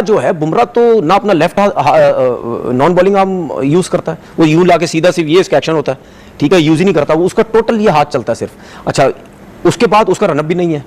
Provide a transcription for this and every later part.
बुमराह जो है, बुमराह तो ना अपना left non bowling arm use करता है, वो यूं लाके सीधा सिर्फ ये इसका एक्शन होता है, ठीक है, यूज ही नहीं करता वो, उसका टोटल ये हाथ चलता है सिर्फ। अच्छा, उसके बाद उसका रनअप भी नहीं है,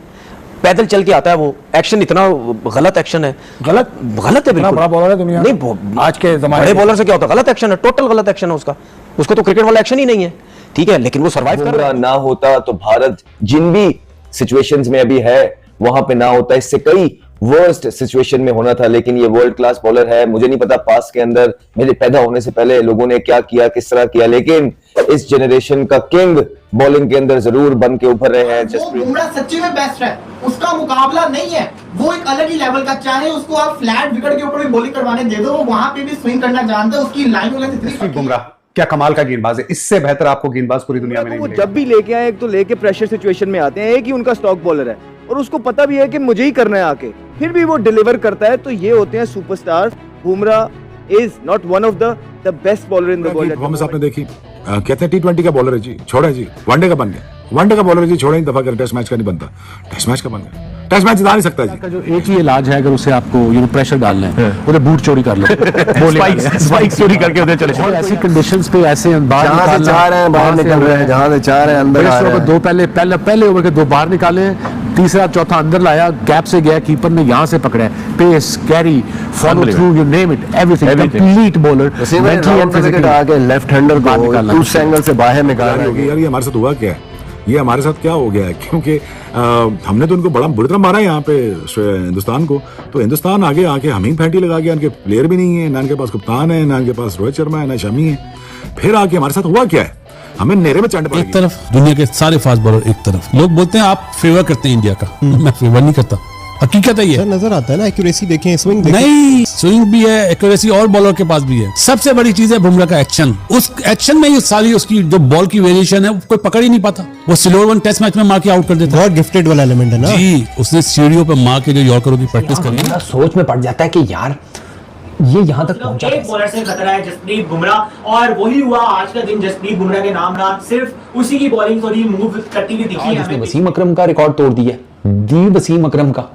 पैदल चल के आता है, वो एक्शन इतना गलत एक्शन है, गलत है बिल्कुल। बड़ा बॉलर है दुनिया नहीं, आज के जमाने बड़े बॉलर से क्या होता है, गलत एक्शन है, टोटल गलत एक्शन है उसका तो क्रिकेट वाला एक्शन ही नहीं है, ठीक है, लेकिन वो सर्वाइव कर रहा है। ना होता तो भारत जिन भी सिचुएशंस में अभी है वहां पे ना होता, इससे कई वर्स्ट सिचुएशन में होना था, लेकिन ये वर्ल्ड क्लास बॉलर है। मुझे नहीं पता पास के अंदर मेरे पैदा होने से पहले लोगों ने क्या किया, किस तरह किया, लेकिन इस जनरेशन का किंग बॉलिंग के अंदर जरूर बन के उभर रहे हैं जसप्रीत। बुमराह सच्ची में बेस्ट है, उसका मुकाबला नहीं है, वो एक अलग ही लेवल का, चाहे उसको आप फ्लैट विकेट के ऊपर भी बॉलिंग करवाने दे दो, वो वहां पे भी स्विंग करना जानता है, उसकी लाइन वाला इतनी। बुमराह क्या कमाल का गेंदबाज है, इससे बेहतर आपको गेंदबाज पूरी दुनिया में नहीं मिलेगा। जब भी लेके आए, एक तो लेके प्रेशर सिचुएशन में आते हैं, एक ही उनका स्टॉक बॉलर है और उसको पता भी है कि मुझे ही करना है आके, फिर भी वो डिलीवर करता है, तो ये होते हैं superstar. Bumrah is not one of the best bowler in the world. Performance आपने देखी, कहते हैं T20 का बॉलर है जी, छोड़ा जी, वनडे का बन गया, वनडे का बॉलर है जी, छोड़ा ही दफा कर, टेस्ट मैच का नहीं बनता, टेस्ट मैच का बन गया, टेस्ट मैच जिता नहीं सकता जी। जो एक ही इलाज है, अगर उसे आपको प्रेशर डालना है, उधर बूट चोरी कर लो, स्पाइक चोरी करके उधर चले जाओ, ऐसी कंडीशंस पे ऐसे जहां से चाह रहे हैं बाहर निकल रहे हैं, जहां से चाह रहे हैं अंदर आ रहे हैं। दो पहले ओवर के दो बाहर निकाले, तीसरा चौथा अंदर लाया, गैप से गया, कीपर ने यहां से पकड़ा, pace, carry, follow through, you name it, everything, complete bowler, mentally and physically आके लेफ्ट हैंडर को उस एंगल से बाहर निकाल रहा है। यार ये हमारे साथ हुआ क्या है, ये हमारे साथ क्या हो गया है, क्योंकि हमने तो उनको बड़ा बुरी तरह मारा है यहाँ पे हिंदुस्तान को, तो हिंदुस्तान आगे आके हम ही फैंटी लगा गया, इनके प्लेयर भी नहीं है, ना इनके पास कप्तान है, ना इनके पास रोहित शर्मा है, ना शमी है, फिर आके हमारे साथ हुआ क्या है, हमें नेरे में चंड पड़ गई। एक तरफ दुनिया के सारे फास्ट बॉलर, एक तरफ लोग बोलते हैं आप फेवर करते हैं इंडिया का, मैं फेवर नहीं करता, हकीकत है ये। नजर आता है ना, एक्यूरेसी देखें, स्विंग देखें। नहीं, स्विंग भी है, एक्यूरेसी और बॉलर के पास भी है। सबसे बड़ी चीज है बुमराह का एक्शन, उस एक्शन में ये सारी उसकी जो बॉल की वेरिएशन है कोई पकड़ ही नहीं पाता, वो स्लोअर वन टेस्ट मैच में मार के आउट कर देता है। बहुत गिफ्टेड वाला एलिमेंट है ना जी, उसने सीढ़ियों पे मार के जो यॉर्करों की प्रैक्टिस करी, सोच में पड़ जाता है कि यार ये यहाँ तक पहुंचा, एक बॉलर से खतरा है जसप्रीत बुमराह, और वही हुआ आज का दिन जसप्रीत बुमराह के नाम रहा, सिर्फ उसी की बॉलिंग थोड़ी मूव करती हुई दिखी है। वसीम अकरम का रिकॉर्ड तोड़ दिया, वसीम अकरम का।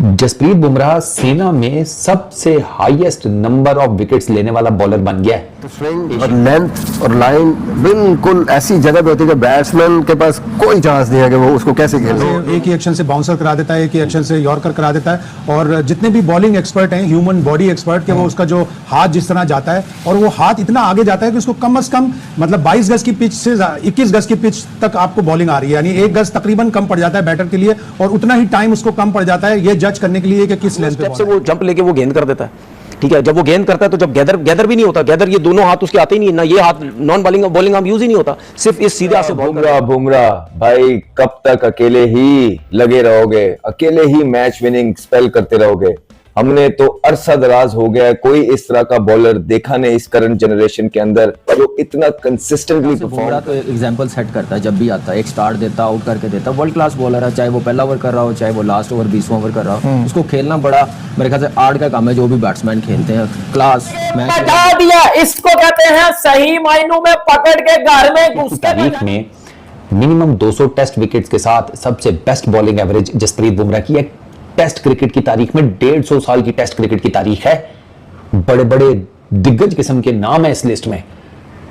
जसप्रीत बुमराह सेना में सबसे हाईएस्ट नंबर ऑफ विकेट्स लेने वाला बॉलर बन गया है। स्विंग और लेंथ और लाइन बिल्कुल ऐसी जगह पे होती है कि बैट्समैन के पास कोई चांस नहीं है कि वो उसको कैसे खेले। एक ही एक्शन से बाउंसर करा देता है, एक ही एक्शन से यॉर्कर करा देता है, और जितने भी बॉलिंग एक्सपर्ट हैं, ह्यूमन बॉडी एक्सपर्ट, के वो उसका जो हाथ जिस तरह जाता है, और वो हाथ इतना आगे जाता है कि उसको कम से कम मतलब 22 गज की पिच से 21 गज की पिच तक आपको बॉलिंग आ रही है, यानी 1 गज तकरीबन कम पड़ जाता है बैटर के लिए, और उतना ही टाइम उसको कम पड़ जाता है ये जज करने के लिए कि किस लेंथ पे से वो जंप लेके वो गेंद कर देता है, ठीक है। जब वो गेंद करता है तो जब गैदर भी नहीं होता, गैदर ये दोनों हाथ उसके आते ही नहीं, ना ये हाथ नॉन बॉलिंग आर्म यूज ही नहीं होता, सिर्फ इस सीधे हाथ से बुमराह भाई कब तक अकेले ही लगे रहोगे, अकेले ही मैच विनिंग स्पेल करते रहोगे। हमने तो अरसा दराज हो गया है, कोई इस तरह का बॉलर देखा नहीं इस करंट जनरेशन के अंदर जो इतना कंसिस्टेंटली बुमराह तो एग्जांपल सेट करता है, जब भी आता है एक स्टार्ट देता, आउट करके देता, वर्ल्ड क्लास बॉलर है, चाहे वो पहला ओवर कर रहा हो, चाहे वो लास्ट ओवर 20वां ओवर कर रहा हो, उसको खेलना बड़ा मेरे ख्याल से आर्ट का काम है, जो भी बैट्समैन खेलते हैं क्लास मैच बता दिया, इसको कहते हैं सही मायनों में पकड़ के घर में घुस तारीख में मिनिमम 200 टेस्ट विकेट्स के साथ सबसे best bowling average Jasprit Bumrah की है। टेस्ट क्रिकेट की तारीख में 150 साल की टेस्ट क्रिकेट की तारीख है, बड़े बड़े दिग्गज किस्म के नाम है इस लिस्ट में,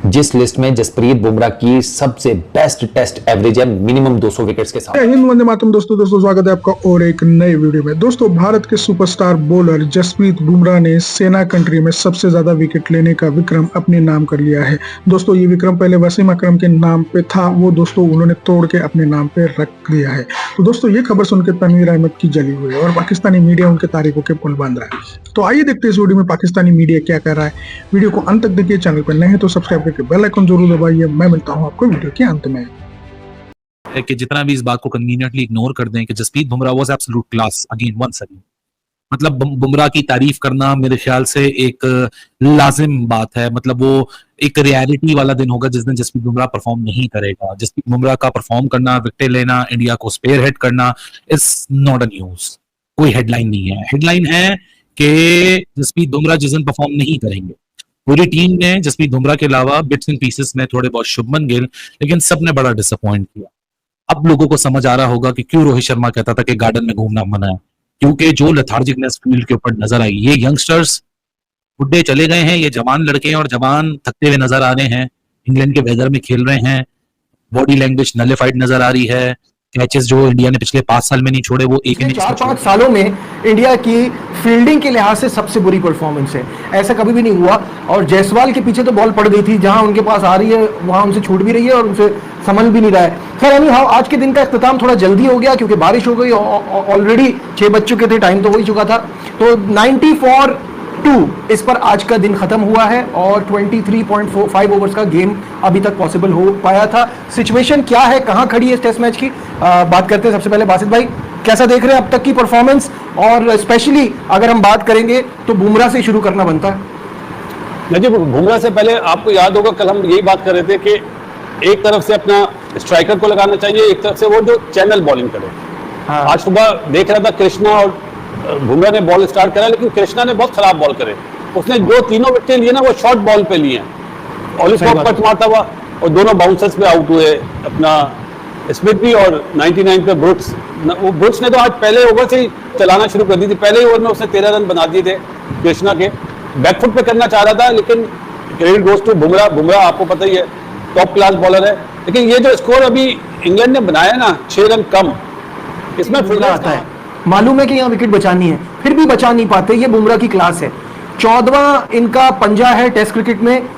जिस लिस्ट में जसप्रीत बुमराह की सबसे बेस्ट टेस्ट एवरेज है मिनिमम 200 विकेट्स के साथ। हिंद वंदे मातरम दोस्तों स्वागत है आपका और एक नए वीडियो में। दोस्तों भारत के सुपरस्टार बॉलर जसप्रीत बुमराह ने सेना कंट्री में सबसे ज्यादा विकेट लेने का विक्रम अपने नाम कर लिया है। दोस्तों ये विक्रम पहले वसीम अकरम के नाम पे था, वो दोस्तों उन्होंने तोड़ के अपने नाम पे रख दिया है। तो दोस्तों ये खबर सुनकर तनवीर अहमद की जली हुई है और पाकिस्तानी मीडिया उनके तारीखों के पुल बांध रहा है। तो आइए देखते हैं इस वीडियो में पाकिस्तानी मीडिया क्या कर रहा है। वीडियो को अंत तक देखिए, चैनल पर नए हैं तो सब्सक्राइब करके बेल आइकन जरूर दबाइए। मैं मिलता हूं आपको वीडियो के अंत में। कि जितना भी इस बात को कन्वीनियंटली इग्नोर कर दें कि Jasprit Bumrah was absolute class again once again, मतलब बुमराह की तारीफ करना मेरे ख्याल से एक लाजिम बात है। मतलब वो एक रियलिटी वाला दिन होगा जिस दिन जसप्रीत बुमराह परफॉर्म नहीं करेगा। जसप्रीत बुमराह का परफॉर्म करना, विकेट लेना, इंडिया को स्पेयर हेड करना इज नॉट अ न्यूज, कोई हेडलाइन नहीं है। हेडलाइन है कि जसप्रीत बुमराह जिस दिन परफॉर्म नहीं करेंगे। पूरी टीम ने जसप्रीत बुमराह के अलावा बिट्स एंड पीसेस में थोड़े बहुत शुभमन गिल, लेकिन सबने बड़ा डिसअपॉइंट किया। अब लोगों को समझ आ रहा होगा कि क्यों रोहित शर्मा कहता था कि गार्डन में घूमना मना है, क्योंकि जो लथार्जिकनेस फील्ड के ऊपर नजर आई, ये यंगस्टर्स बुढ़े चले गए हैं, ये जवान लड़के हैं और जवान थकते हुए नजर आ रहे हैं, इंग्लैंड के वेदर में खेल रहे हैं, बॉडी लैंग्वेज नलिफाइड नजर आ रही है, कैचेस जो इंडिया ने पिछले 5 साल में नहीं छोड़े वो एक इनिंग्स 4-5 सालों में इंडिया की फील्डिंग के लिहाज से सबसे बुरी परफॉर्मेंस है, ऐसा कभी भी नहीं हुआ। और जायसवाल के पीछे तो बॉल पड़ गई थी, जहां उनके पास आ रही है वहां उनसे छूट भी रही है और उनसे संभल भी नहीं रहा है। खैर एनी हाउ, आज के दिन का इख्तिताम थोड़ा जल्दी हो गया क्योंकि बारिश हो गई, ऑलरेडी 6 बज चुके थे, टाइम तो हो ही चुका था। तो 94-2 इस पर आज का दिन खत्म हुआ है और 23.5 ओवर्स का गेम अभी तक पॉसिबल हो पाया था। सिचुएशन क्या है, कहां खड़ी है इस टेस्ट मैच की, बात करते हैं। सबसे पहले बासित भाई, कैसा देख रहे हैं अब तक की परफॉर्मेंस, और स्पेशली अगर हम बात करेंगे तो बुमराह से शुरू करना बनता है। नजीब, बुमराह से पहले आपको याद होगा कल हम यही बात कर रहे थे कि एक तरफ से अपना स्ट्राइकर को लगाना चाहिए, एक तरफ से वो जो चैनल बॉलिंग करे। हाँ। आज सुबह देख रहा था कृष्णा और बुमराह ने बॉल स्टार्ट करा, लेकिन कृष्णा ने बहुत खराब बॉल करे। उसने जो तीनों विकेट लिए ना वो शॉर्ट बॉल पे लिए हैं, ऑलिस्टॉक कट मारता हुआ और दोनों बाउंसर्स पे आउट हुए, अपना स्मिथ भी और 99 पे ब्रुक्स। वो ब्रुक्स ने तो आज पहले ओवर से ही चलाना शुरू कर दी थी, पहले ही ओवर में उसने 13 रन बना दिए थे कृष्णा के। बैकफुट पे करना चाह रहा था, लेकिन credit goes to Bumrah. Bumrah आपको पता ही है टॉप क्लास बॉलर है, लेकिन ये जो स्कोर अभी इंग्लैंड ने बनाया ना 6 रन कम, इसमें बुमराह आता है। मालूम है कि यहाँ विकेट बचानी है, फिर भी बचा नहीं पाते, ये बुमराह की क्लास है। 14वां इनका पंजा है टेस्ट क्रिकेट में,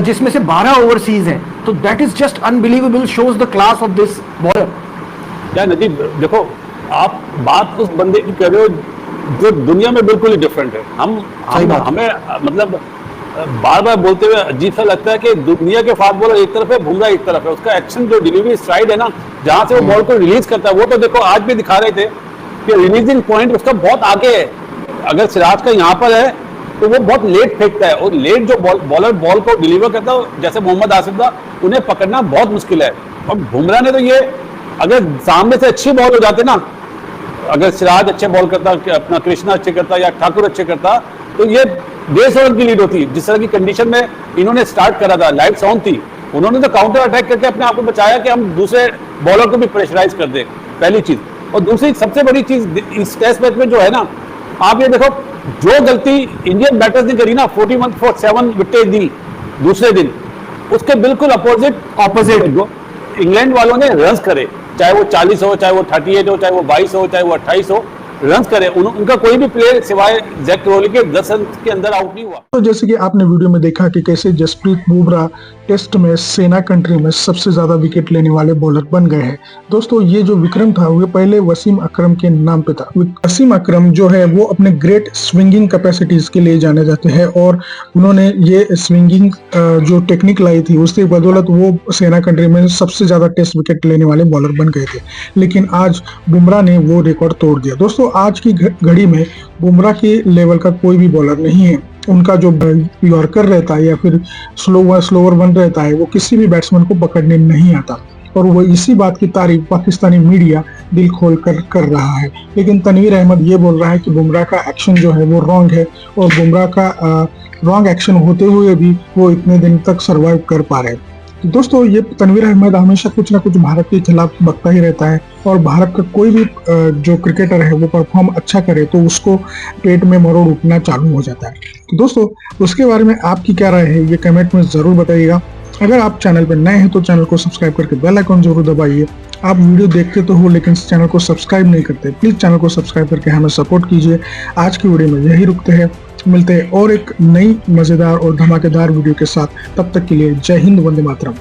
जिसमें से 12 ओवरसीज हैं, तो that is just unbelievable, shows the class of this bowler. क्या नजीब, देखो आप बात उस बंदे की कर रहे हो जो दुनिया में बिल्कुल ही डिफरेंट है। हमें मतलब बार बार बोलते हुए अजीब सा लगता है कि दुनिया के फास्ट बॉलर एक तरफ है, बुमराह एक तरफ है। उसका एक्शन, जो डिलीवरी स्ट्राइड है ना, जहां से वो बॉल को रिलीज करता है, वो तो देखो आज भी दिखा रहे थे कि रिलीजिंग पॉइंट उसका बहुत आगे है। अगर सिराज का यहाँ पर है तो वो बहुत लेट फेंकता है, और लेट जो बॉलर बॉल को डिलीवर करता है, जैसे मोहम्मद आसिफ था, उन्हें पकड़ना बहुत मुश्किल है। और बुमराह ने तो ये, अगर सामने से अच्छी बॉल हो जाते ना, अगर सिराज अच्छे बॉल करता, अपना कृष्णा अच्छे करता या ठाकुर अच्छे करता, तो ये 150 रन की लीड होती। जिस तरह की कंडीशन में इन्होंने स्टार्ट करा था, लाइट्स ऑन थी, उन्होंने तो काउंटर अटैक करके अपने आप को बचाया कि हम दूसरे बॉलर को भी प्रेशराइज कर दें, पहली चीज। और दूसरी सबसे बड़ी चीज इस टेस्ट मैच में जो है ना, आप ये देखो, जो गलती इंडियन बैटर्स ने करी ना, 41 for 7 विकेट दी दूसरे दिन, उसके बिल्कुल ऑपोजिट इंग्लैंड वालों ने रन्स करे, चाहे वो 40 हो, चाहे वो 38 हो, चाहे वो 22 हो, चाहे वो 28 हो, रन करे। उनका कोई भी प्लेयर सिवाय जैक क्रोली के 10 रन के अंदर आउट नहीं हुआ। तो जैसे कि आपने वीडियो में देखा कि कैसे जसप्रीत बुमराह टेस्ट में सेना कंट्री में सबसे ज्यादा विकेट लेने वाले बॉलर बन गए हैं। दोस्तों, ये जो विक्रम था वो पहले वसीम अकरम के नाम पे था। वसीम अकरम जो है वो अपने ग्रेट स्विंगिंग कैपेसिटीज के लिए जाने जाते हैं, और उन्होंने ये स्विंगिंग जो टेक्निक लाई थी उसकी बदौलत वो सेना कंट्री में सबसे ज्यादा टेस्ट विकेट लेने वाले बॉलर बन गए थे। लेकिन आज बुमराह ने वो रिकॉर्ड तोड़ दिया। दोस्तों, आज की घड़ी में बुमराह के लेवल का कोई भी बॉलर नहीं है। उनका जो यॉर्कर रहता है या फिर स्लोवर वन रहता है, वो किसी भी बैट्समैन को पकड़ने नहीं आता, और वो इसी बात की तारीफ पाकिस्तानी मीडिया दिल खोल कर रहा है। लेकिन तनवीर अहमद ये बोल रहा है कि बुमराह का एक्शन जो है वो रॉन्ग है, और बुमराह का रॉन्ग एक्शन होते हुए भी वो इतने दिन तक सर्वाइव कर पा रहे हैं। दोस्तों, ये तनवीर अहमद हमेशा कुछ ना कुछ भारत के खिलाफ बकता ही रहता है, और भारत का कोई भी जो क्रिकेटर है वो परफॉर्म अच्छा करे तो उसको पेट में मरोड़ उठना चालू हो जाता है। तो दोस्तों, उसके बारे में आपकी क्या राय है ये कमेंट में जरूर बताइएगा। अगर आप चैनल पर नए हैं तो चैनल को सब्सक्राइब करके बेल आइकन जरूर दबाइए। आप वीडियो देखते तो हो लेकिन चैनल को सब्सक्राइब नहीं करते, प्लीज चैनल को सब्सक्राइब करके हमें सपोर्ट कीजिए। आज की वीडियो में यही रुकते हैं, मिलते हैं और एक नई मजेदार और धमाकेदार वीडियो के साथ। तब तक के लिए जय हिंद, वंदे मातरम।